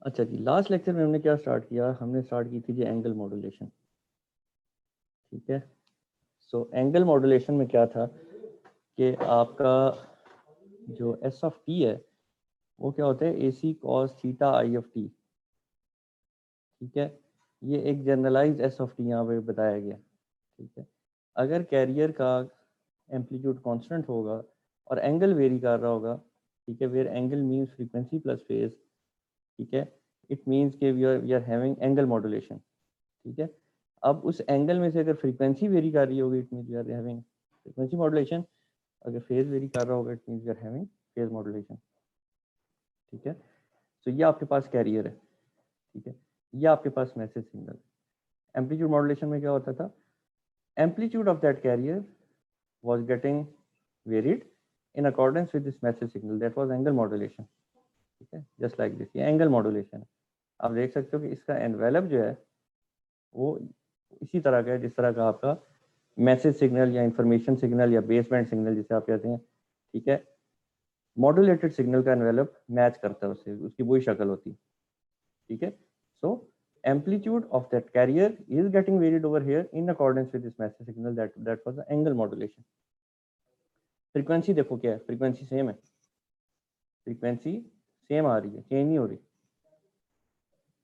अच्छा जी, last lecture में हमने क्या स्टार्ट किया, हमने स्टार्ट की थी जी एंगल मॉड्यूलेशन। ठीक है, सो एंगल मॉड्यूलेशन में क्या था कि आपका जो एस ऑफ टी है वो क्या होता है, A C cos theta I of T. ठीक है, ये एक जनरलाइज एस ऑफ टी यहाँ पे बताया गया। ठीक है, अगर कैरियर का एम्पलीट्यूड कांस्टेंट होगा और एंगल वेरी कर रहा होगा, ठीक है, where angle means frequency plus phase, ठीक है, इट मीन्स के we are having angle modulation. ठीक है, अब उस एंगल में से अगर फ्रीक्वेंसी वेरी कर रही होगी, it means we are having frequency modulation. अगर फेज वेरी कर रहा होगा, it means we are having phase modulation. ठीक है, तो ये आपके पास कैरियर है। ठीक है, ये आपके पास मैसेज सिग्नल। एम्पलीट्यूड मॉड्यूलेशन में क्या होता था, amplitude of that carrier was getting varied in accordance with this message signal, that was angle modulation. ठीक है, just like this, ये एंगल मॉड्यूलेशन है। आप देख सकते हो कि इसका एनवेलप जो है वो इसी तरह का है जिस तरह का आपका मैसेज सिग्नल या इंफॉर्मेशन सिग्नल या बेसबैंड सिग्नल जिसे आप कहते हैं। ठीक है, मॉड्यूलेटेड सिग्नल का एनवेलप मैच करता है उससे, उसकी वही शक्ल होती है। ठीक है, सो amplitude of that carrier is getting varied over here in accordance with this message signal, that was the angle modulation. Frequency देखो क्या है, फ्रीक्वेंसी सेम है, फ्रीक्वेंसी सेम आ रही है, चेंज नहीं हो रही।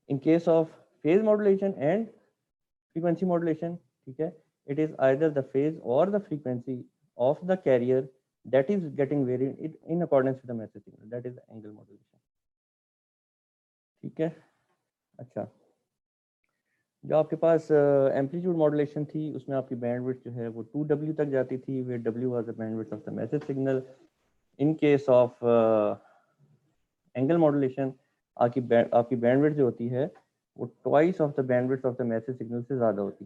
In case of phase modulation and frequency modulation, ठीक है, it is either the phase or the frequency of the carrier that is getting varied in accordance with the message signal, that is the angle modulation. ठीक है, अच्छा, जो आपके पास amplitude modulation थी उसमें आपकी बैंडविड्थ जो है वो 2W तक जाती थी, वे W was the bandwidth of the message signal. In case of angle modulation आपकी बैंडविड्थ जो होती है वो twice of the bandwidth of the message signal से ज़्यादा होती।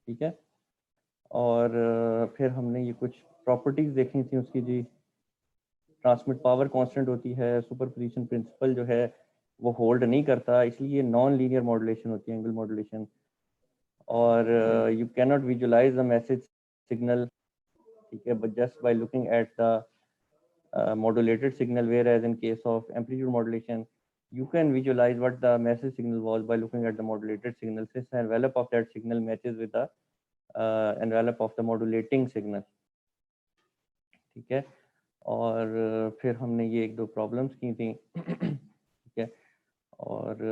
ठीक है, और फिर हमने ये कुछ प्रॉपर्टीज देखी थी उसकी जी। ट्रांसमिट पावर कांस्टेंट होती है, सुपरपोजिशन प्रिंसिपल जो है वो होल्ड नहीं करता, इसलिए नॉन लीनियर मॉड्यूलेशन होती है एंगल मॉड्यूलेशन। और you can not visualize the message signal, ठीक है, but just by looking at the modulated signal, whereas in case of amplitude modulation you can visualize what the message signal was by looking at the modulated signal, since the envelope of that signal matches with the envelope of the modulating signal. ठीक है, और फिर हमने ये एक दो problems की थी। ठीक है, और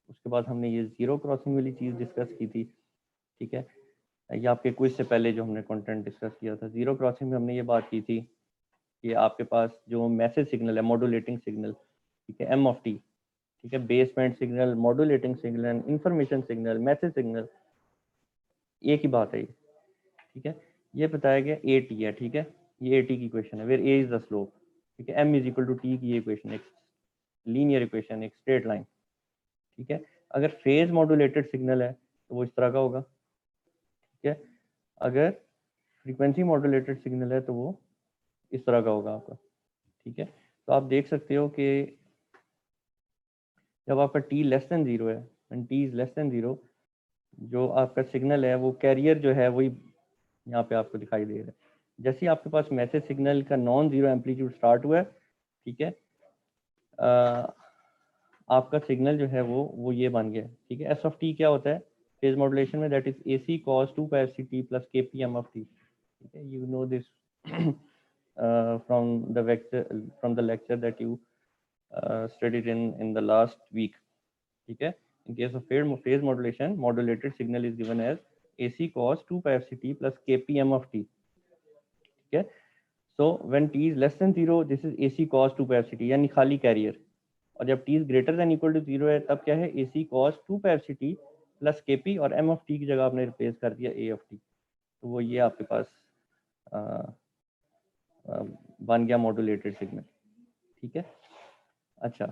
उसके बाद हमने ये जीरो क्रॉसिंग वाली चीज़ डिस्कस की थी। ठीक है, ये आपके क्विज से पहले जो हमने कंटेंट डिस्कस किया था, जीरो क्रॉसिंग में हमने ये बात की थी कि आपके पास जो मैसेज सिग्नल है, मॉड्यूलेटिंग सिग्नल, ठीक है, एम ऑफ टी, ठीक है, base band signal, modulating signal, information signal, message signal, एक ही बात है ये। ठीक है, ये बताया गया ए टी है। ठीक है, ये ए टी की इक्वेशन है, where A is the slope. ठीक है, M is equal to T की ये इक्वेशन, एक लीनियर इक्वेशन, एक स्ट्रेट लाइन। ठीक है, अगर फेज मॉड्यूलेटेड सिग्नल है तो वो इस तरह का होगा। ठीक है, अगर फ्रीक्वेंसी मॉड्यूलेटेड सिग्नल है तो वो इस तरह का होगा आपका। ठीक है, तो आप देख सकते हो कि जब आपका t लेस देन जीरो है, when t is less than zero, जो आपका सिग्नल है वो कैरियर जो है वही यहाँ पे आपको दिखाई दे रहा है। जैसे ही आपके पास मैसेज सिग्नल का नॉन जीरो एम्पलीट्यूड स्टार्ट हुआ है, ठीक है, आपका सिग्नल जो है वो ये बन गया। ठीक है, एस ऑफ टी क्या होता है फेज मॉड्यूलेशन में, that is A C cos 2 pi C T plus K P M of T. ठीक है, you know this from the lecture that you studied in the last week. ठीक है, in case of phase modulation, modulated signal is given as AC cos 2 pi f c t plus kpm of t. ठीक है, so when t is less than 0, this is AC cos 2 pi f c t, यानी खाली career. और जब t is greater than equal to 0 है तब क्या है, AC cos 2 pi f c t plus kp, और m of t की जगह आपने रिप्लेस कर दिया a of t, तो वो ये आपके पास बन गया मॉड्यूलेटेड सिग्नल। ठीक है, अच्छा,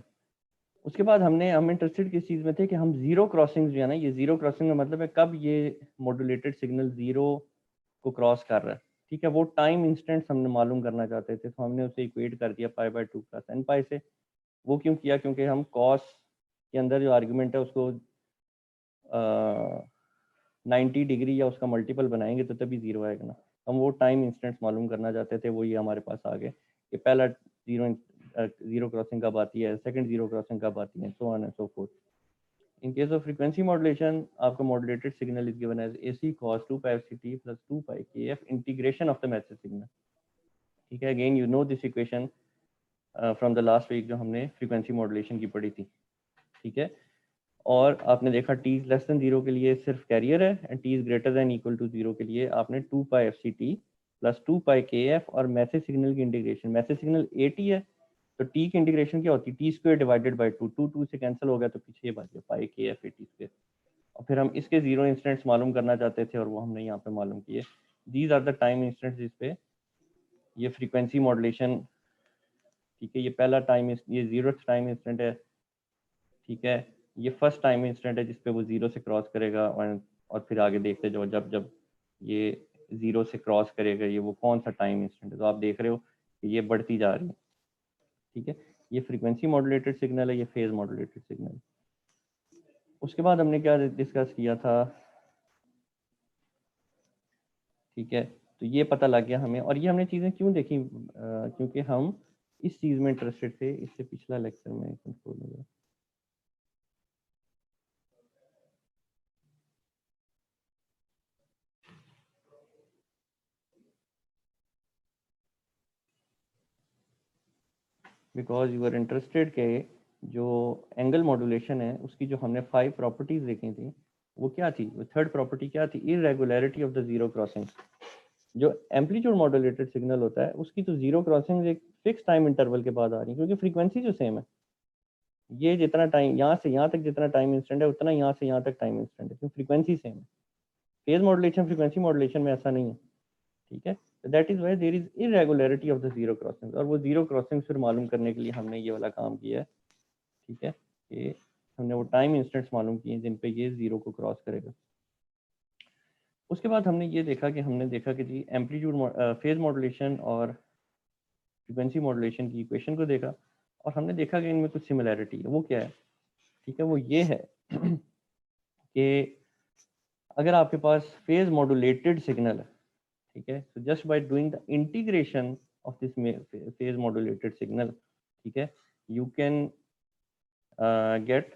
उसके बाद हम इंटरेस्टेड किस चीज़ में थे कि हम जीरो क्रॉसिंग जो है ना, ये जीरो क्रॉसिंग का मतलब है कब ये मॉड्यूलेटेड सिग्नल जीरो को क्रॉस कर रहा है। ठीक है, वो टाइम इंस्टेंट्स हमने मालूम करना चाहते थे, तो हमने उसे इक्वेट कर दिया पाई बाय 2 प्लस एन पाई से। वो क्यों किया, क्योंकि हम कॉस के अंदर जो आर्ग्यूमेंट है उसको 90 डिग्री या उसका मल्टीपल बनाएंगे तो तभी जीरो आएगा ना। हम वो टाइम इंस्टेंट्स मालूम करना चाहते थे, वो ये हमारे पास आ गए कि पहला जीरो जीरो क्रॉसिंग कब आती है, सेकंड जीरो क्रॉसिंग कब आती है, so on and so fourth. In case of frequency modulation, आपका modulated signal is given as AC cos 2 pi FCT plus 2 pi KF integration of the message signal. ठीक है, again you know this equation from the last week जो हमने frequency modulation की पढ़ी थी, ठीक है। और आपने देखा t लेस देन 0 के लिए सिर्फ कैरियर है and t is greater than equal to 0 के लिए आपने 2 pi FCT plus 2 pi KF और मैसेज सिग्नल की इंटीग्रेशन, मैसेज सिग्नल 80 है तो टी की इंटीग्रेशन क्या होती है, टी स्क्वायर डिवाइडेड बाई 2, 2 से कैंसिल हो गया तो पीछे ये बात है पाई के एफ ए टी स्क्वायर। और फिर हम इसके जीरो इंस्टेंट्स मालूम करना चाहते थे और वो हमने यहाँ पे मालूम किए। These are the time instants जिस पे ये फ्रीक्वेंसी मॉड्यूलेशन, ठीक है, ये पहला टाइम, ये जीरो टाइम इंस्टेंट है, ठीक है, ये फर्स्ट टाइम इंस्टेंट है जिसपे वो जीरो से क्रॉस करेगा और फिर आगे देखते जाओ जब जब ये जीरो से क्रॉस करेगा ये वो कौन सा टाइम इंस्टेंट है। तो आप देख रहे हो कि ये बढ़ती जा रही है, ठीक है। ये फ्रीक्वेंसी मॉड्यूलेटेड सिग्नल है, ये फेज मॉड्यूलेटेड सिग्नल। उसके बाद हमने क्या डिस्कस किया था, ठीक है, तो ये पता लग गया हमें। और ये हमने चीज़ें क्यों देखी, क्योंकि हम इस चीज़ में इंटरेस्टेड थे। इससे पिछला लेक्चर में कंट्रोल हो गया, बिकॉज यू आर इंटरेस्टेड के जो एंगल मॉड्यूलेशन है उसकी जो हमने 5 प्रॉपर्टीज देखी थी वो क्या थी, वो थर्ड प्रॉपर्टी क्या थी, irregularity of the zero crossing. जो एम्पलीट्यूड मॉड्यूलेटेड सिग्नल होता है उसकी तो जीरो क्रॉसिंग एक फिक्स टाइम इंटरवल के बाद आ रही है, क्योंकि फ्रीक्वेंसी जो सेम है, ये जितना टाइम यहाँ से यहाँ तक जितना टाइम इंस्टेंट है उतना यहाँ से यहाँ तक टाइम इंस्टेंट है, क्योंकि फ्रीक्वेंसी सेम है। फेज मॉड्यूलेशन फ्रीक्वेंसी मॉड्यूलेशन में ऐसा नहीं है, ठीक है। That is why there is irregularity of the zero crossing, और वो जीरो क्रॉसिंग फिर मालूम करने के लिए हमने ये वाला काम किया है, ठीक है, कि हमने वो टाइम इंस्टेंट्स मालूम किए जिन पे ये जीरो को क्रॉस करेगा। उसके बाद हमने ये देखा कि हमने देखा कि जी एम्पलीट्यूड फेज मॉड्यूलेशन और फ्रीक्वेंसी मॉड्यूलेशन की इक्वेशन को देखा और हमने देखा कि इनमें कुछ सिमिलैरिटी है। वो क्या है, ठीक है, वो ये है कि अगर आपके पास फेज मॉड्यूलेटेड सिग्नल है, ठीक है, so just by doing the integration of this phase modulated signal, ठीक है, you can get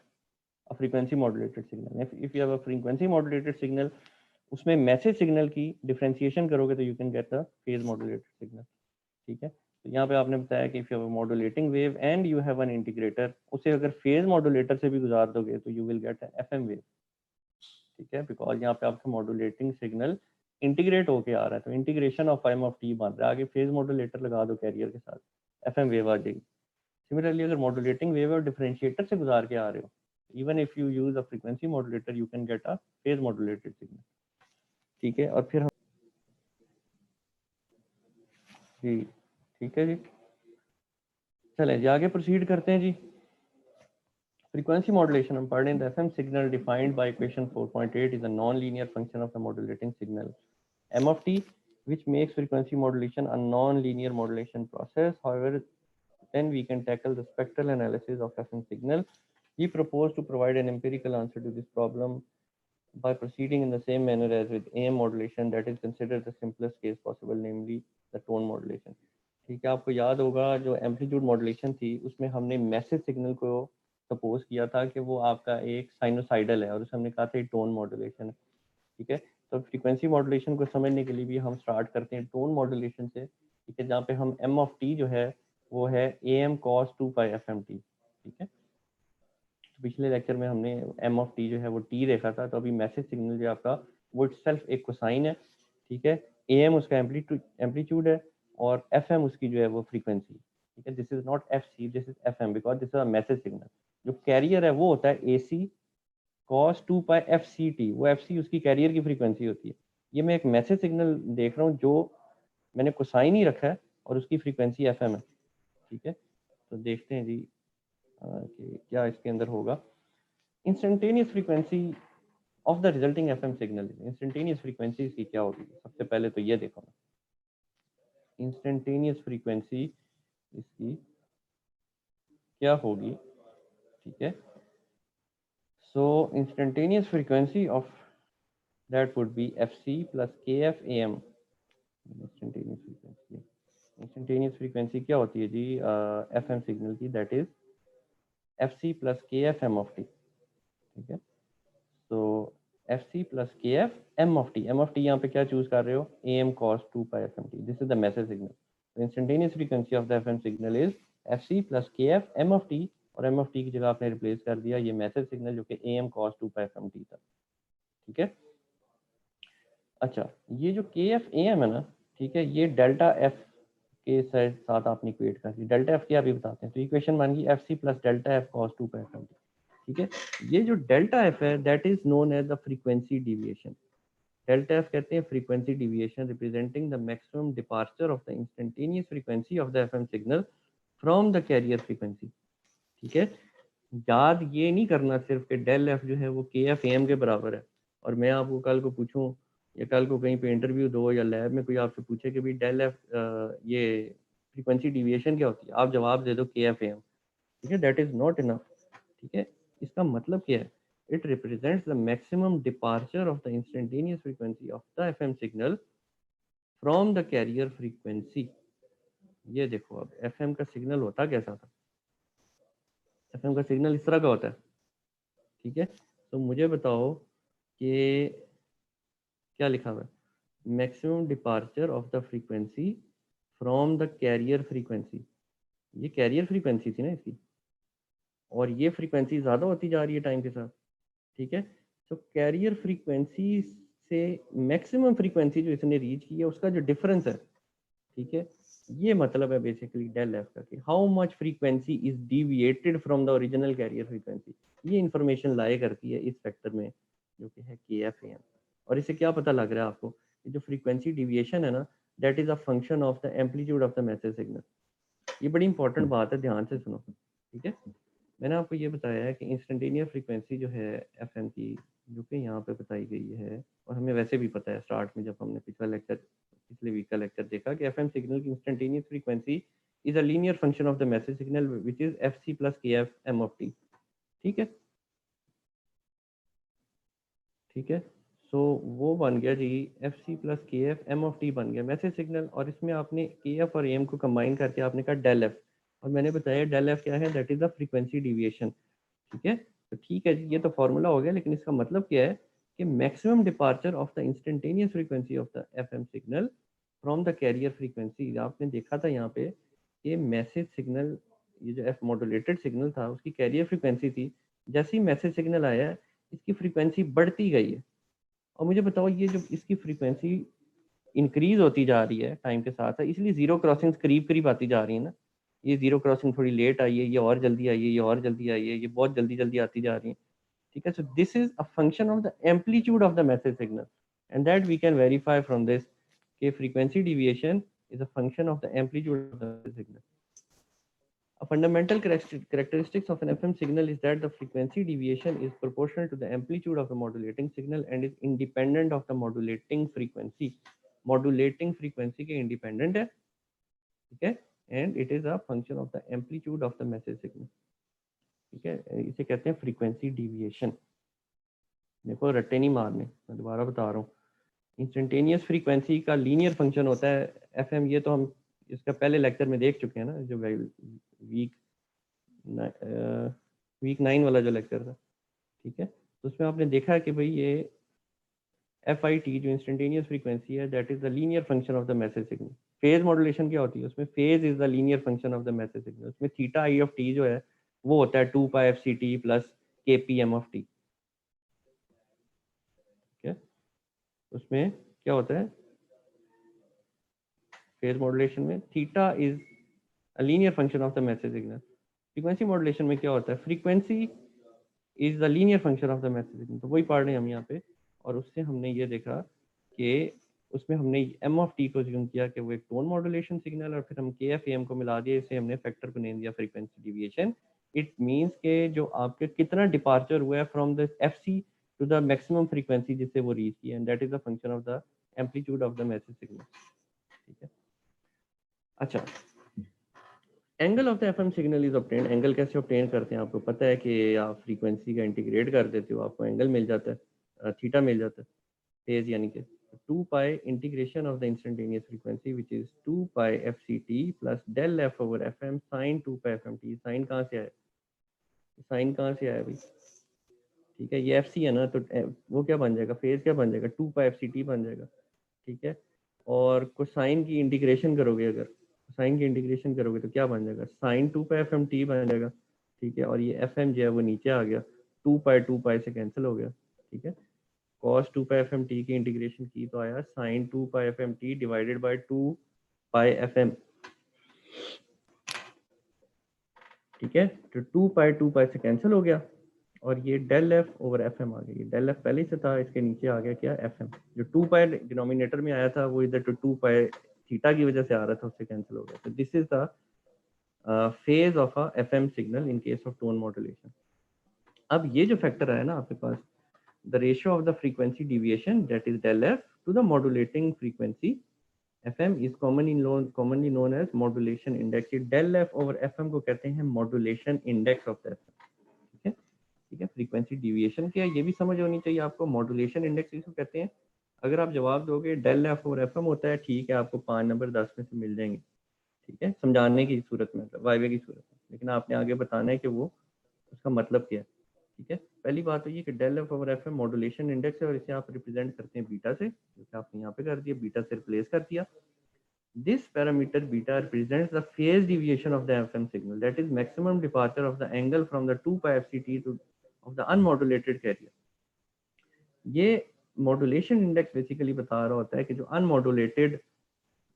a frequency modulated signal. If you have a frequency modulated signal, उसमें मैसेज सिग्नल की डिफरेंशिएशन करोगे तो you can get the phase modulated signal, ठीक है। तो यहाँ पे आपने बताया कि if you have a modulating wave and you have an integrator, उसे अगर फेज मॉड्यूलेटर से भी गुजार दोगे तो you will gate FM wave, ठीक है, बिकॉज यहाँ पे आपका मॉड्यूलेटिंग सिग्नल इंटीग्रेट होके आ रहा है, तो integration of M of T बन रहा है, आगे फेज मॉड्यूलेटर लगा दो कैरियर के साथ, एफएम वेव आ जाएगी। सिमिलरली अगर मॉड्यूलेटिंग वेव और डिफरेंशिएटर से गुजार के आ रहे हो, even if you use a frequency modulator you can get a phase modulated signal, ठीक है। और फिर हम जी, ठीक है जी, चलें जी आगे प्रोसीड करते हैं जी। Frequency modulation, हम पढ़ रहे हैं, the FM signal defined by equation 4.8 is a non-linear function of the modulating signal m of t, which makes frequency modulation a non-linear modulation process. However, then we can tackle the spectral analysis of FM signal. We propose to provide an empirical answer to this problem by proceeding in the same manner as with AM modulation, that is considered the simplest case possible, namely the tone modulation. ठीक है, आपको याद होगा जो amplitude modulation थी उसमें हमने message signal को सपोज किया था कि वो आपका एक साइनोसाइडल है और उसे हमने कहा था टोन मॉड्यूलेशन है, ठीक है। तो फ्रीक्वेंसी मॉड्यूलेशन को समझने के लिए भी हम स्टार्ट करते हैं टोन मॉड्यूलेशन से, ठीक है, जहाँ पे हम एम ऑफ टी जो है वो है A M cos 2 pi F M T, ठीक है। तो पिछले लेक्चर में हमने एम ऑफ टी जो है वो टी देखा था, तो अभी मैसेज सिग्नल जो आपका वो इटसेल्फ एक कोसाइन है, ठीक है, ए एम उसका एम्पलीट्यूड है और एफ एम उसकी जो है वो फ्रीक्वेंसी, ठीक है। This is not F C, this is F M, because this is a message signal. जो कैरियर है वो होता है A C cos 2 pi F C T, वो एफ सी उसकी कैरियर की फ्रीक्वेंसी होती है। ये मैं एक मैसेज सिग्नल देख रहा हूँ जो मैंने कोसाइन ही रखा है और उसकी फ्रीक्वेंसी एफ एम है, ठीक है। तो देखते हैं जी कि क्या इसके अंदर होगा। Instantaneous frequency of the resulting FM signal, instantaneous frequency इसकी क्या होगी, सबसे पहले तो ये देखो ना, इंस्टेंटेनियस फ्रीक्वेंसी इसकी क्या होगी, ठीक है। So instantaneous frequency of that would be F C plus K F A M, instantaneous frequency instantaneous frequency क्या होती है जी एफएम सिग्नल की, that is F C plus K F M of T, ठीक है। तो F C plus K F M of T यहाँ पे क्या चूज कर रहे हो, A M cos 2 pi F M T, this is the message signal. तो instantaneous frequency of the F M signal is F C plus K F M of T, और M of T की जगह आपने replace कर दिया ये message signal जो कि A M cos 2 pi F M T था, ठीक है। अच्छा, ये जो के एफ ए एम है ना, ठीक है, ये डेल्टा एफ के साथ आपने इक्वेट कर दिया। डेल्टा एफ क्या अभी बताते हैं, तो इक्वेशन बन गई F C plus delta F cos 2 pi F M T, ठीक है। ये जो डेल्टा एफ है that is known as the frequency deviation. Delta F कहते हैं frequency deviation representing the maximum departure of the instantaneous frequency of the FM signal from the carrier frequency, ठीक है। याद ये नहीं करना सिर्फ कि डेल एफ जो है वो के एफ एम के बराबर है, और मैं आपको कल को पूछूं या कल को कहीं पे इंटरव्यू दो या लैब में कोई आपसे पूछे कि भाई डेल एफ ये फ्रीक्वेंसी डिविएशन क्या होती है, आप जवाब दे दो के एफ एम, ठीक है। दैट इज नॉट इनफ, ठीक है। इसका मतलब क्या है, it represents the maximum departure of the instantaneous frequency of the FM signal from the carrier frequency। ये देखो अब FM का सिग्नल होता कैसा था, FM का सिग्नल इस तरह का होता है, ठीक है। तो मुझे बताओ कि क्या लिखा हुआ है, maximum departure of the frequency from the carrier frequency, ये कैरियर फ्रीक्वेंसी थी ना इसकी, और ये फ्रीक्वेंसी ज़्यादा होती जा रही है टाइम के साथ, ठीक है। तो कैरियर फ्रीक्वेंसी से मैक्सिमम फ्रीक्वेंसी जो इसने रीच की है उसका जो डिफरेंस है, ठीक है, ये मतलब है बेसिकली डेल एफ का कि how much frequency is deviated from the original carrier frequency. ये इंफॉर्मेशन लाए करती है इस फैक्टर में जो कि है के एफ एम। और इससे क्या पता लग रहा है आपको कि जो फ्रीक्वेंसी डिविएशन है ना, that is a function of the amplitude of the message signal. ये बड़ी इंपॉर्टेंट बात है, ध्यान से सुनो, ठीक है। मैंने आपको ये बताया है कि इंस्टेंटेनियस फ्रीक्वेंसी जो है एफएम की, जो कि यहाँ पे बताई गई है, और हमें वैसे भी पता है स्टार्ट में जब हमने पिछले वीक का लेक्चर देखा कि एफएम सिग्नल की instantaneous frequency is a linear function of the message signal which is F C plus K F M of T, ठीक है, ठीक है। सो वो बन गया जी F C plus K F M of T बन गया मैसेज सिग्नल, और इसमें आपने के एफ और एम को कंबाइन करके आपने कहा डेल एफ, और मैंने बताया डेल एफ क्या है, that is the frequency deviation, ठीक है। तो ठीक है जी, ये तो फॉर्मूला हो गया, लेकिन इसका मतलब क्या है कि maximum departure of the instantaneous frequency of the FM signal from the carrier frequency. आपने देखा था यहाँ पे कि मैसेज सिग्नल, ये जो एफ मॉड्यूलेटेड सिग्नल था उसकी कैरियर फ्रीक्वेंसी थी, जैसे ही मैसेज सिग्नल आया इसकी फ्रीक्वेंसी बढ़ती गई है। और मुझे बताओ ये जो इसकी फ्रीक्वेंसी इंक्रीज होती जा रही है टाइम के साथ, है इसलिए जीरो क्रॉसिंग करीब करीब आती जा रही है ना, ये जीरो क्रॉसिंग थोड़ी लेट आई है, ये और जल्दी आई है, ये और जल्दी आई है, ये बहुत जल्दी जल्दी आती जा रही है, ठीक है। So this is a function of the amplitude of the message signal, and that we can verify from this कि frequency deviation is a function of the amplitude of the signal. A fundamental characteristics of an FM signal is that the frequency deviation is proportional to the amplitude of the modulating signal and is independent of the modulating frequency. Modulating frequency के independent है, ठीक है, and it is a function of the amplitude of the message signal, ठीक है। इसे कहते हैं frequency deviation। देखो रट्टे नहीं मारने, मैं दोबारा बता रहा हूँ, इंस्टेंटेनियस फ्रीक्वेंसी का लीनियर फंक्शन होता है एफएम, ये तो हम इसका पहले लेक्चर में देख चुके हैं ना, जो वीक 9 वाला जो लेक्चर था, ठीक है। तो उसमें आपने देखा है कि भाई ये एफ आई टी जो इंस्टेंटेनियस फ्रीक्वेंसी है that is the linear function of the message signal. Phase modulation क्या होती है, उसमें phase is the linear function of the message signal, उसमें थीटा आई ऑफ टी जो है वो होता है 2 pi F C T plus K P M of T, ठीक है। उसमें क्या होता है फेज मॉड्यूलेशन में, theta is a linear function of the message signal. Frequency modulation में क्या होता है, frequency is the linear function of the message signal. तो वही पढ़ रहे हैं हम यहाँ पे, और उससे हमने ये देखा कि उसमें हमने एम ऑफ टी को ज्यूम किया कि वो एक टोन मॉड्यूलेशन सिग्नल, और फिर हम के एफ एम को मिला दिया, इसे हमने फैक्टर को नेम दिया फ्रीक्वेंसी डिविएशन। इट मीन्स के जो आपके कितना डिपार्चर हुआ है from the F C to the maximum frequency जिससे वो रीच की, and that is the function of the amplitude of the message signal, ठीक है। अच्छा, angle of the FM signal is obtain. Angle कैसे ऑब्टेन करते हैं, आपको पता है कि आप फ्रीक्वेंसी का इंटीग्रेट कर देते हो, आपको एंगल मिल जाता है, थीटा मिल जाता है, फेज यानी कि 2 pi integration of the instantaneous frequency which is 2 pi fct plus del f over fm sin 2 pi fmt. Sign कहाँ से आया, साइन कहाँ से आया भाई, ठीक है, ये fc है ना, तो वो क्या बन जाएगा, फेज क्या बन जाएगा, 2 pi fct बन जाएगा, ठीक है। और कोसाइन की इंटीग्रेशन करोगे, अगर कोसाइन की इंटीग्रेशन करोगे तो क्या बन जाएगा, साइन 2 pi fmt बन जाएगा, ठीक है। और ये fm जो है वो नीचे आ गया, 2 pi से कैंसिल हो गया, ठीक है। cos 2 pi fmt की इंटीग्रेशन की तो आया sin 2 pi fmt divided by 2 pi fm, ठीक है। तो 2 pi से कैंसिल हो गया और ये del F over F M आ गया, ये डेल एफ पहले से था, इसके नीचे आ गया क्या, एफ एम। जो 2 pi डिनोमिनेटर में आया था वो इधर तो 2 pi थीटा की वजह से आ रहा था, उससे कैंसिल हो गया। तो this is the phase of a F M signal in case of tone modulation. अब ये जो फैक्टर है ना आपके पास, the ratio of the frequency deviation that is del f to the modulating frequency fm is commonly known as modulation index। ये del f over fm को कहते हैं modulation index of the fm, ठीक है, ठीक है। फ्रीक्वेंसी डिविएशन क्या है ये भी समझ होनी चाहिए आपको, मॉड्यूलेशन इंडेक्स इसको कहते हैं। अगर आप जवाब दोगे डेल एफ और एफ एम होता है, ठीक है, आपको 5 नंबर 10 में से मिल जाएंगे, ठीक है, समझाने की सूरत में, वाइवे की सूरत में, लेकिन आपने आगे बताना है कि वो उसका मतलब क्या है, ठीक है। पहली बात तो ये कि del F over F M modulation index है और इसे आप रिप्रेजेंट करते हैं बीटा से, जैसे आपने यहाँ पे कर दिया, बीटा से रिप्लेस कर दिया। This parameter beta represents the phase deviation of the FM signal, that is maximum departure of the angle from the 2 pi fct to of the unmodulated carrier. ये मॉड्यूलेशन इंडेक्स बेसिकली बता रहा होता है कि जो unmodulated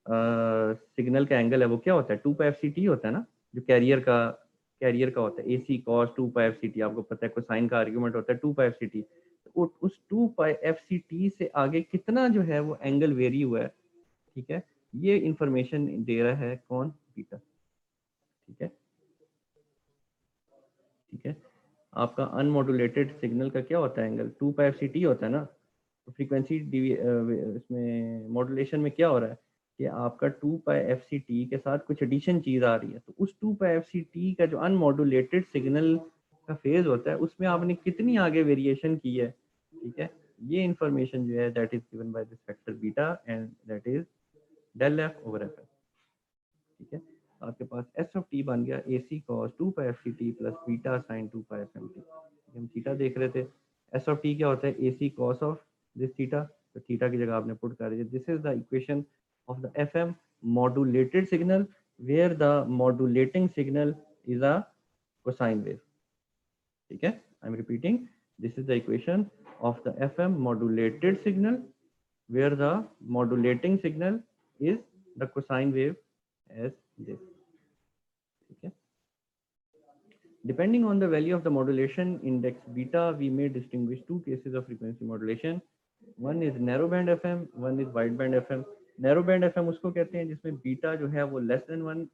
signal का angle है वो क्या होता है, 2 pi fct होता है ना, जो कैरियर का होता है, AC cos 2 pi fct, आपको पता है कोसाइन का आर्गुमेंट होता है 2 pi fct। तो उस 2 pi fct से आगे कितना जो है वो एंगल वेरी हुआ है, ठीक है, ये इंफॉर्मेशन दे रहा है कौन, बीटा, ठीक है, ठीक है। आपका अनमॉड्यूलेटेड सिग्नल का क्या होता है एंगल, 2 pi fct होता है ना। तो फ्रीक्वेंसी इसमें मॉड्यूलेशन में क्या हो रहा है कि आपका 2 pi fct के साथ कुछ एडिशन चीज आ रही है, तो उस 2 pi fct का जो अनमॉड्यूलेटेड सिग्नल का फेज होता है उसमें आपने कितनी आगे वेरिएशन की है, ठीक है, ये इंफॉर्मेशन जो है that is given by this factor beta and that is del F over F, ठीक है। आपके पास एस ऑफ टी बन गया AC cos 2 pi fct plus beta sin 2 pi fmt। हम थीटा देख रहे थे, एस ऑफ टी क्या होता है, AC cos of this theta, तो थीटा की जगह आपने पुट कर दिया। This is the equation of the FM modulated signal where the modulating signal is a cosine wave, ठीक है। I am repeating, this is the equation of the FM modulated signal where the modulating signal is the cosine wave as this, ठीक है। Depending on the value of the modulation index beta, we may distinguish two cases of frequency modulation. One is narrow band FM, one is wide band FM. Narrow band FM उसको कहते हैं जिसमें beta जो है वो less than 1,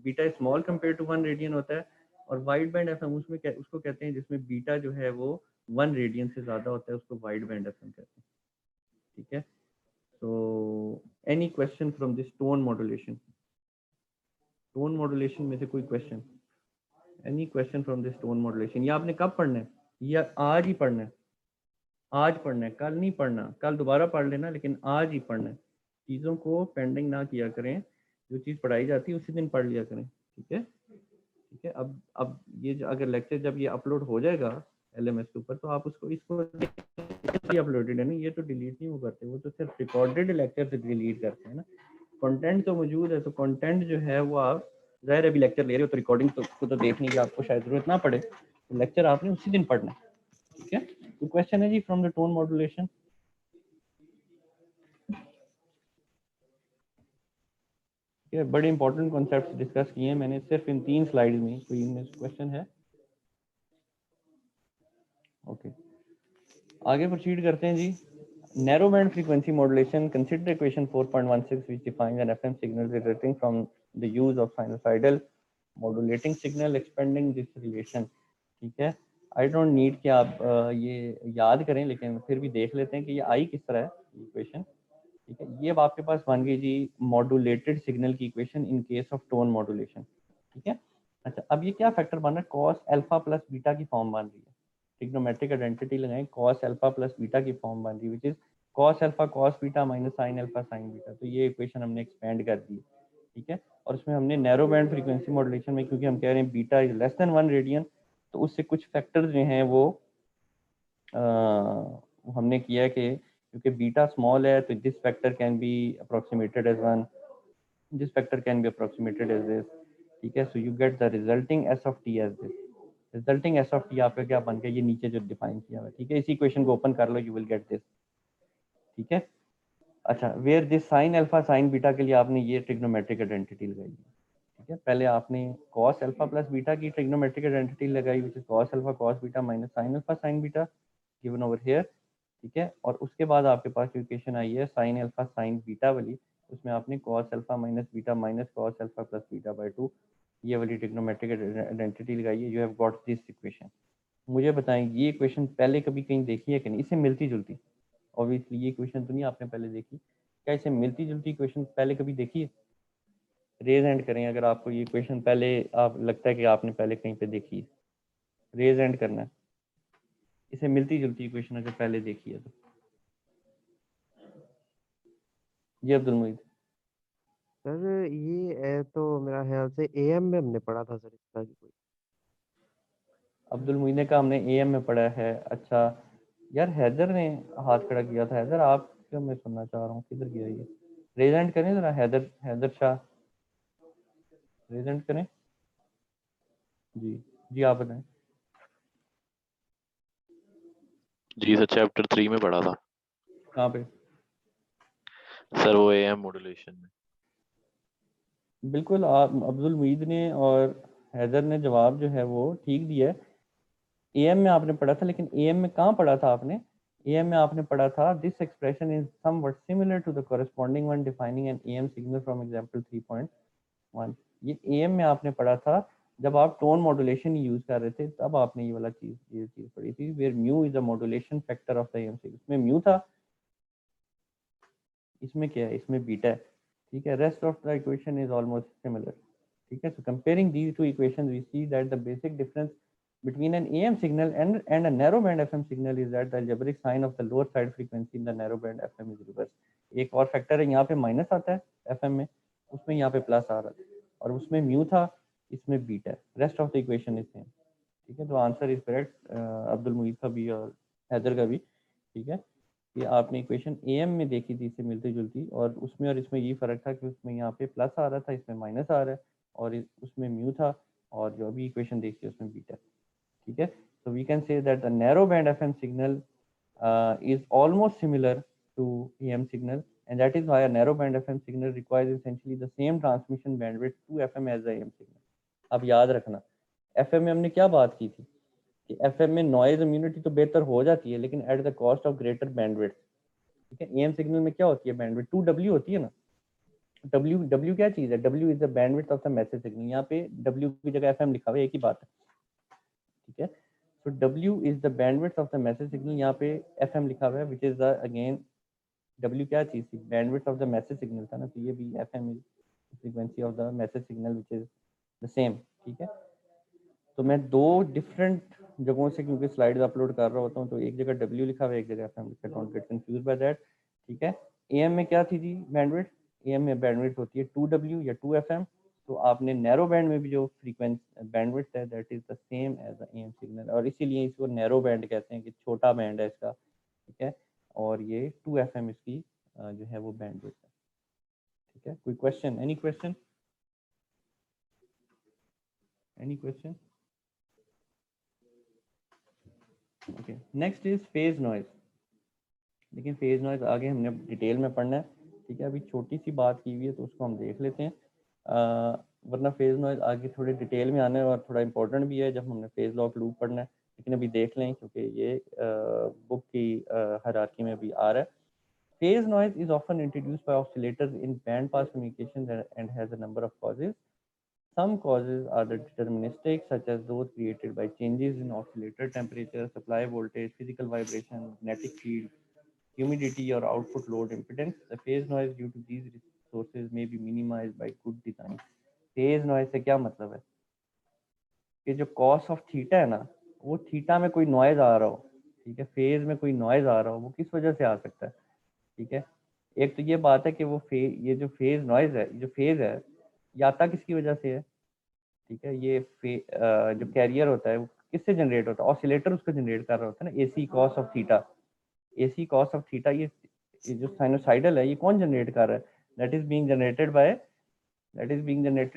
beta small compare to 1 radian होता है, और वाइड बैंड एफएम उसको कहते हैं जिसमें बीटा जो है वो 1 रेडियन से ज्यादा होता है, उसको वाइड बैंड एफएम कहते हैं, ठीक है। तो any question from this tone modulation, tone modulation में से कोई question, any question from this tone modulation, ये आपने कब पढ़ना है, या आज ही पढ़ना है, आज पढ़ना है, कल नहीं पढ़ना, कल दोबारा पढ़ लेना, लेकिन आज ही पढ़ना है। चीज़ों को पेंडिंग ना किया करें, जो चीज़ पढ़ाई जाती है उसी दिन पढ़ लिया करें, ठीक है, ठीक है। अब ये अगर लेक्चर जब ये अपलोड हो जाएगा LMS के ऊपर, तो आप इसको अपलोडेड है ना, ये तो डिलीट नहीं वो करते, वो तो सिर्फ रिकॉर्डेड लेक्चर से डिलीट करते हैं ना। कंटेंट तो मौजूद है, तो कंटेंट जो है वो आप ज़ाहिर अभी लेक्चर ले रहे हो तो रिकॉर्डिंग तो देखने की आपको शायद जरूरत ना पड़े, तो लेक्चर आपने उसी दिन पढ़ना है, ठीक है। तो क्वेश्चन है जी फ्रॉम द टोन मॉड्यूलेशन, ये बड़े इंपॉर्टेंट कॉन्सेप्ट्स डिस्कस किए हैं मैंने सिर्फ इन 3 स्लाइड में, कोई इनमें क्वेश्चन है? ओके, आगे प्रोसीड करते हैं जी। Narrow band frequency modulation, consider equation 4.16 which defines an FM signal resulting from the use of sinusoidal modulating signal expanding this relation, ठीक है। आई डोंट नीड कि आप ये याद करें, लेकिन फिर भी देख लेते हैं कि ये आई किस तरह है इक्वेशन, ठीक है। ये अब आपके पास बन गई जी मॉड्यूलेटेड सिग्नल की equation in case of tone modulation, ठीक है। अच्छा, अब ये क्या फैक्टर बन रहा है, कॉस अल्फा प्लस बीटा की फॉर्म बन रही है, ट्रिग्नोमेट्रिक आइडेंटिटी लगाएं, कॉस अल्फा प्लस बीटा की फॉर्म बन रही है, which is cos alpha cos beta minus sign alpha sine beta, तो ये इक्वेशन हमने एक्सपेंड कर दी, ठीक है। और उसमें हमने नैरो बैंड फ्रीक्वेंसी मॉड्यूलेशन में, क्योंकि हम कह रहे हैं beta is less than 1 radian, तो उससे कुछ फैक्टर्स जो हैं वो हमने किया कि क्योंकि बीटा स्मॉल है तो this factor can be approximated as 1, this factor can be approximated as this, ठीक है। So you get the resulting S of T as this, resulting S of T आपका क्या बन गया, ये नीचे जो डिफाइन किया हुआ है, ठीक है। इसी इक्वेशन को ओपन कर लो, यू विल गेट दिस, ठीक है। अच्छा, where this sine alpha sine beta के लिए आपने ये ट्रिग्नोमेट्रिक आइडेंटिटी लगाई है, ठीक है। पहले आपने cos अल्फा प्लस बीटा की ट्रिग्नोमेट्रिक आइडेंटिटी लगाई, which is cos alpha cos beta minus sin alpha sin beta given over here, ठीक है। और उसके बाद आपके पास जो इक्वेशन आई है sin अल्फा sin बीटा वाली, उसमें आपने cos alpha minus beta minus cos alpha plus beta by 2 ये वाली ट्रिग्नोमेट्रिक आइडेंटिटी लगाई है, you have got this equation. मुझे बताएं ये इक्वेशन पहले कभी कहीं देखी है कि नहीं, इससे मिलती जुलती, ऑब्वियसली ये इक्वेशन तो नहीं आपने पहले देखी, क्या इससे मिलती जुलती इक्वेशन पहले कभी देखी है? रेज एंड करें अगर आपको ये इक्वेशन पहले आप लगता है कि आपने पहले कहीं पे देखी है, रेज एंड करना है। इसे मिलती जुलती इक्वेशन अगर पहले देखी है तो जी अब्दुल मुईद। सर ये तो मेरा ख्याल से एएम में हमने पढ़ा था सर इसका की कोई। अब्दुल मुईद ने कहा हमने एएम में पढ़ा है, अच्छा यार हैदर ने हाथ खड़ा किया था, हैदर आप क्या, मैं सुनना चाह रहा हूँ, किधर गया ये, रेज एंड करें जरा, हैदर हैदर शाह रेज एंड करें जी। जी आप बताएं। जी सर, चैप्टर 3 में पढ़ा था कहाँ पे? सर, वो एएम मॉड्यूलेशन में। बिल्कुल, आप अब्दुल मुईद ने और हैदर ने जवाब जो है वो ठीक दिया है। एएम में आपने पढ़ा था, लेकिन एएम में कहाँ पढ़ा था आपने? एएम में आपने पढ़ा था this expression is somewhat similar to the corresponding one defining an AM signal from example 3.1। ये एएम में आपने पढ़ा था जब आप टोन मॉड्यूलेशन यूज कर रहे थे, तब आपने ये वाला चीज ये चीज पढ़ी थी, where mu is the modulation factor of the AM signal. इसमें म्यू था, इसमें क्या है, इसमें बीटा है, ठीक है। Rest of the equation is almost similar, ठीक है। So comparing these two equations, we see that the basic difference between an AM signal and a narrow band FM signal is that the algebraic sign of the lower side frequency in the narrow band FM is reversed. एक और factor है, यहाँ पे minus आता है FM में, उसमें यहाँ पे प्लस आ रहा है, और उसमें म्यू था, इसमें बीटा है। Rest of the equation is same, ठीक है। तो answer is correct Abdul Moeed का भी और हैदर का भी, ठीक है। कि आपने इक्वेशन एएम में देखी थी इससे मिलती जुलती, और उसमें और इसमें ये फर्क था कि उसमें यहाँ पे प्लस आ रहा था, इसमें माइनस आ रहा है, और उसमें म्यू था, और जो अभी इक्वेशन देखी उसमें बीटा, ठीक है। So we can say that the narrow band FM signal is almost similar to AM signal, and that is why a narrow band FM signal requires essentially the same transmission bandwidth to FM as the AM signal. अब याद रखना FM में हमने क्या बात की थी कि FM में नॉइज इम्यूनिटी तो बेहतर हो जाती है, लेकिन at the cost of greater bandwidth, ठीक है। एएम सिग्नल में क्या होती है बैंडविड्थ, 2W होती है ना। W क्या चीज है, W is the bandwidth of the message signal, यहाँ पे W की जगह FM लिखा हुआ है, एक ही बात है, ठीक है। सो W is the bandwidth of the message signal, यहाँ पे FM लिखा हुआ है, which is the again W क्या चीज थी, bandwidth of the message signal था ना, तो ये भी FM is frequency of the message signal which is the same, ठीक है। तो मैं दो डिफरेंट जगहों से क्योंकि स्लाइड्स अपलोड कर रहा होता हूँ, तो एक जगह W लिखा हुआ है, एक जगह FM लिखा है, don't get confuse by that, ठीक है। AM में क्या थी जी बैंडविड्थ, AM में बैंडविड्थ होती है 2W या 2FM, तो आपने नैरो बैंड में भी जो फ्रीक्वेंसी बैंडविड्थ है that is the same as the AM signal, और इसीलिए इसको नैरो बैंड कहते हैं कि छोटा बैंड है इसका, ठीक है। और ये 2FM इसकी जो है वो बैंडविड्थ है, ठीक है। कोई question, any question, any question? Okay, next is phase noise. लेकिन फेज नॉइज आगे हमने डिटेल में पढ़ना है, ठीक है। अभी छोटी सी बात की हुई है तो उसको हम देख लेते हैं, वरना फेज नॉइज आगे थोड़ी डिटेल में आना है और थोड़ा इंपॉर्टेंट भी है जब हमने फेज लॉ ऑफ लूप पढ़ना है, लेकिन अभी देख लें क्योंकि ये बुक की हायरार्की में भी आ रहा है। Phase noise is often introduced by oscillators in band pass communication and has a number of causes. Some causes are the deterministic, such as those created by changes in oscillator temperature, supply voltage, physical vibration, magnetic field, humidity, or output load impedance. The phase noise due to these sources may be minimized by good design. Phase noise से क्या मतलब है कि जो cos of theta है ना, वो theta में कोई नॉइज आ रहा हो, ठीक है, फेज में कोई नॉइज आ रहा हो, वो किस वजह से आ सकता है, ठीक है। एक तो ये बात है कि वो ये जो फेज नॉइज है, जो फेज है, ये आता किसकी वजह से है, ठीक है। ये जो कैरियर होता है वो किससे जनरेट होता है, ऑसिलेटर उसको जनरेट कर रहा होता है ना, AC cos of theta. AC cos of theta ये जो साइनोसाइडल है ये कौन जनरेट कर रहा है, that is being generated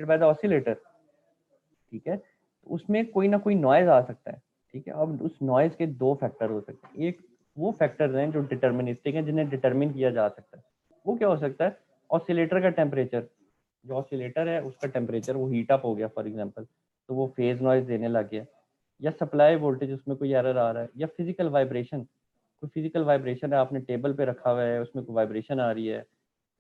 by the oscillator, ठीक है। तो उसमें कोई ना कोई नॉइज आ सकता है, ठीक है। अब उस नॉइज के दो फैक्टर हो सकते हैं, एक वो फैक्टर्स हैं जो डिटर्मिनिस्टिक हैं, जिन्हें डिटरमिन किया जा सकता है। वो क्या हो सकता है, ऑसिलेटर का टेम्परेचर, जो ऑसिलेटर है उसका टेम्परेचर वो हीट अप हो गया फॉर एग्जांपल, तो वो फेज नॉइज देने लग गया, या सप्लाई वोल्टेज उसमें कोई एरर आ रहा है, या फिजिकल वाइब्रेशन, कोई फिजिकल वाइब्रेशन है, आपने टेबल पे रखा हुआ है उसमें कोई वाइब्रेशन आ रही है,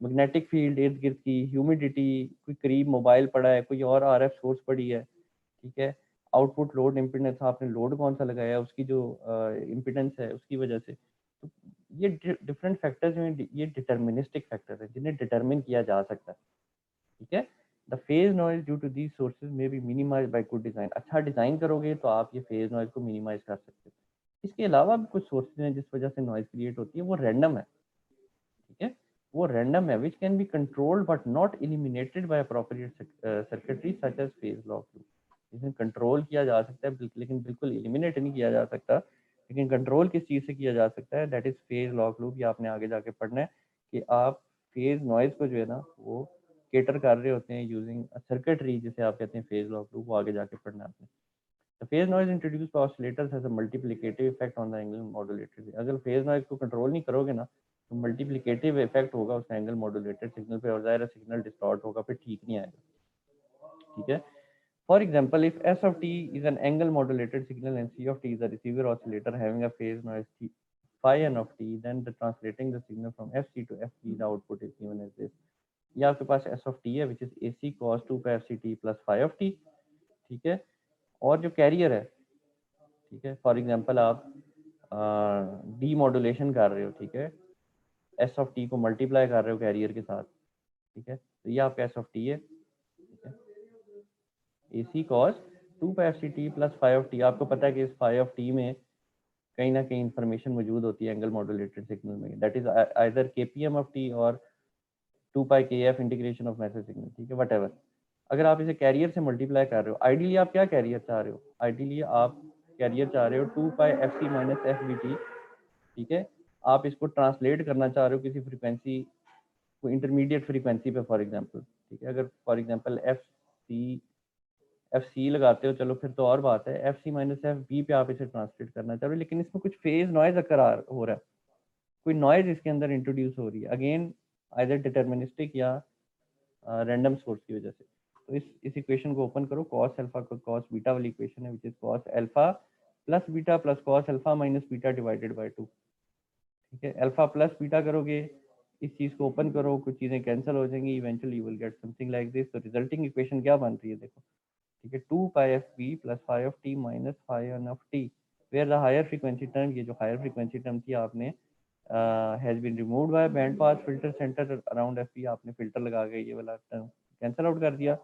मैग्नेटिक फील्ड इर्द गिर्द की, ह्यूमिडिटी, कोई करीब मोबाइल पड़ा है, कोई और आरएफ सोर्स पड़ी है, ठीक है। आउटपुट लोड इम्पीडेंस, आपने लोड कौन सा लगाया है, उसकी जो इम्पीडेंस है उसकी वजह से। तो ये डिफरेंट फैक्टर्स हैं, ये डिटर्मिनिस्टिक फैक्टर है जिन्हें डिटरमिन किया जा सकता है, ठीक है। The phase noise due to these sources may be minimize by good design, अच्छा डिजाइन करोगे तो आप ये फेज नॉइज को मिनिमाइज कर सकते हो। इसके अलावा भी कुछ सोर्सेज हैं जिस वजह से नॉइज क्रिएट होती है, वो रैंडम है, ठीक है। वो रैंडम है which can be controlled but not eliminated by appropriate circuitry such as phase lock loop. इसे कंट्रोल किया जा सकता है लेकिन बिल्कुल एलिमिनेट नहीं किया जा सकता। लेकिन कंट्रोल किस चीज़ से किया जा सकता है, that is phase lock loop. ये आपने आगे जाके पढ़ना है कि आप फेज नॉइज को जो है ना वो केटर कर रहे होते हैं यूजिंग सर्किटरी, जिसे आप कहते हैं फेज लॉक लूप, वो आगे जाके पढ़ना है आपने। The phase noise introduced by oscillators has a multiplicative effect on the angle modulator। अगर फेज नॉइज को कंट्रोल नहीं करोगे ना तो मल्टीप्लिकेटिव इफेक्ट होगा उस एंगल मॉड्यूलेटेड सिग्नल पे, और ज़ाहिर सिग्नल डिस्टॉर्ट होगा, फिर ठीक नहीं आएगा, ठीक है। For example, if S of t is an angle modulated signal and C of t is a receiver oscillator having a phase noise phi n of t, then the translating the signal from fc to fp, the output is given as this। ये आपके पास S of t है which is AC cos 2 pi fc t plus phi of t, ठीक है। और जो carrier है, ठीक है, फॉर एग्जांपल आप डी मॉड्यूलेशन कर रहे हो, ठीक है, एस ऑफ टी को मल्टीप्लाई कर रहे हो कैरियर के साथ, ठीक है। तो ये आपका एस ऑफ टी है, ठीक है, A C cos 2 pi F C T plus phi of T. आपको पता है कि इस फाइव ऑफ टी में कहीं ना कहीं इंफॉर्मेशन मौजूद होती है एंगल मॉड्यूलेटेड सिग्नल में, दैट इज आइदर के पी एम ऑफ टी और 2 पाई के F integration of message signal, ठीक है, वट एवर। अगर आप इसे कैरियर से मल्टीप्लाई कर रहे हो, आइडियली आप क्या कैरियर चाह रहे हो, आइडियली आप कैरियर चाह रहे हो 2 pi F C minus F B T, ठीक है। आप इसको ट्रांसलेट करना चाह रहे हो किसी फ्रीक्वेंसी को, इंटरमीडिएट फ्रीक्वेंसी पे फॉर एग्जांपल, ठीक है। अगर फॉर एग्जांपल एफ सी लगाते हो, चलो फिर तो और बात है, F C minus F B पे आप इसे ट्रांसलेट करना चाह रहे हो, लेकिन इसमें कुछ फेज नॉइज हो रहा है, कोई नॉइज इसके अंदर इंट्रोड्यूस हो रही है, अगेन आइदर डिटर्मिनिस्टिक या रैंडम सोर्स की वजह से। तो इस इक्वेशन को ओपन करो, कॉस अल्फा को कॉस बीटा वाली इक्वेशन है which is cos alpha plus beta plus cos alpha minus beta divided by 2, ठीक है। अल्फा प्लस बीटा करोगे, इस चीज को ओपन करो, कुछ चीजें कैंसिल हो जाएंगी, eventually you will get something like this. तो रिजल्टिंग इक्वेशन क्या बन रही है देखो, ठीक है, 2 pi F B plus phi of T minus phi N of T, where the higher frequency term, ये जो हायर फ्रीक्वेंसी टर्म थी आपने has been removed by band pass filter centre around F P, आपने filter लगा के ये वाला term cancel out कर दिया।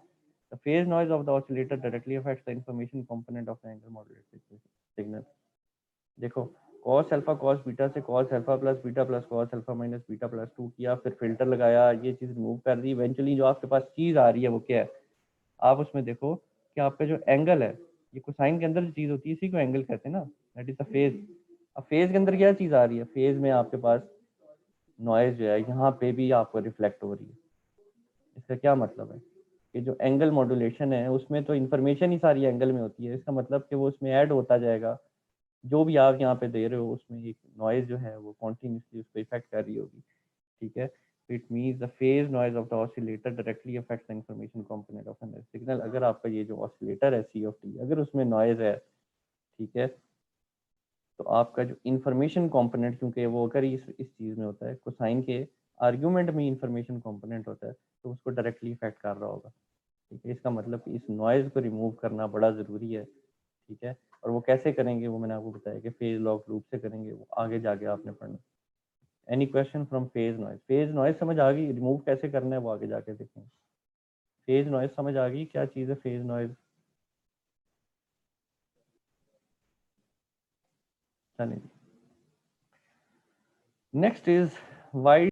The phase noise of the oscillator directly affects the information component of the angle modulated signal. देखो, cos alpha cos beta से cos alpha plus beta plus cos alpha minus beta plus 2 किया, फिर filter लगाया, ये चीज़ remove कर दी, eventually जो आपके पास चीज़ आ रही है वो क्या है, आप उसमें देखो कि आपका जो एंगल है, ये कोसाइन के अंदर जो चीज़ होती है इसी को एंगल कहते हैं ना, दैट इज द फेज। अब फेज के अंदर क्या चीज़ आ रही है, फेज में आपके पास नॉइज जो है यहाँ पे भी आपको रिफ्लेक्ट हो रही है। इसका क्या मतलब है कि जो एंगल मॉड्यूलेशन है उसमें तो इन्फॉर्मेशन ही सारी एंगल में होती है, इसका मतलब कि वो उसमें ऐड होता जाएगा, जो भी आप यहाँ पे दे रहे हो उसमें एक नॉइज जो है वो कॉन्टिन्यूसली उस पर इफेक्ट कर रही होगी, ठीक है। It means the phase noise of the oscillator directly affects the information component of an signal. अगर आपका ये जो ऑसिलेटर है सी ऑफ टी, अगर उसमें नॉइज है, ठीक है, तो आपका जो इंफॉर्मेशन कंपोनेंट, क्योंकि वो अगर इस चीज़ में होता है, कोसाइन के आर्ग्यूमेंट में इंफॉर्मेशन कंपोनेंट होता है, तो उसको डायरेक्टली इफेक्ट कर रहा होगा, ठीक है। इसका मतलब कि इस नॉइज को रिमूव करना बड़ा ज़रूरी है, ठीक है। और वो कैसे करेंगे वो मैंने आपको बताया कि फेज लॉक लूप से करेंगे, वो आगे जाके आपने पढ़ना। Any question from phase noise, phase noise समझ आ गई, रिमूव कैसे करना है वो आगे जाके देखेंगे। फेज नॉइज समझ आ गई, क्या चीज़ है फेज नॉइज, चलिए नेक्स्ट इज वाइड